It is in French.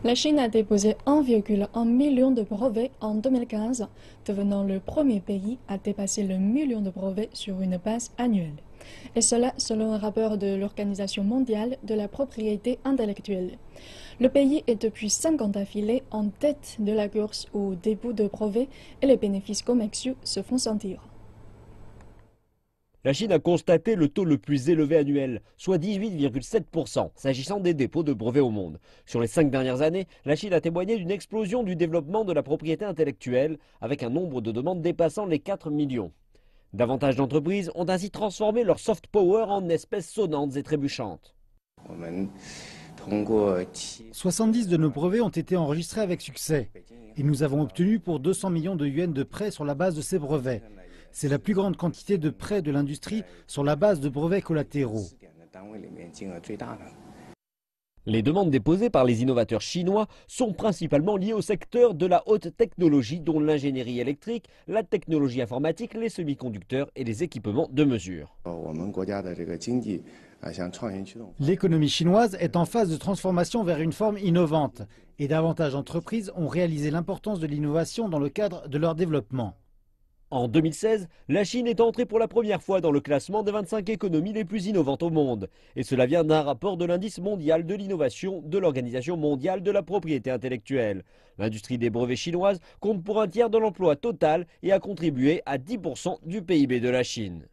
La Chine a déposé 1,1 million de brevets en 2015, devenant le premier pays à dépasser le million de brevets sur une base annuelle. Et cela selon un rapport de l'Organisation mondiale de la propriété intellectuelle. Le pays est depuis 5 ans d'affilée en tête de la course au début de brevets et les bénéfices commerciaux se font sentir. La Chine a constaté le taux le plus élevé annuel, soit 18,7%, s'agissant des dépôts de brevets au monde. Sur les 5 dernières années, la Chine a témoigné d'une explosion du développement de la propriété intellectuelle, avec un nombre de demandes dépassant les 4 millions. Davantage d'entreprises ont ainsi transformé leur soft power en espèces sonnantes et trébuchantes. 70 de nos brevets ont été enregistrés avec succès et nous avons obtenu pour 200 millions de yuans de prêts sur la base de ces brevets. C'est la plus grande quantité de prêts de l'industrie sur la base de brevets collatéraux. Les demandes déposées par les innovateurs chinois sont principalement liées au secteur de la haute technologie, dont l'ingénierie électrique, la technologie informatique, les semi-conducteurs et les équipements de mesure. L'économie chinoise est en phase de transformation vers une forme innovante et davantage d'entreprises ont réalisé l'importance de l'innovation dans le cadre de leur développement. En 2016, la Chine est entrée pour la première fois dans le classement des 25 économies les plus innovantes au monde. Et cela vient d'un rapport de l'indice mondial de l'innovation de l'Organisation mondiale de la propriété intellectuelle. L'industrie des brevets chinoise compte pour un tiers de l'emploi total et a contribué à 10% du PIB de la Chine.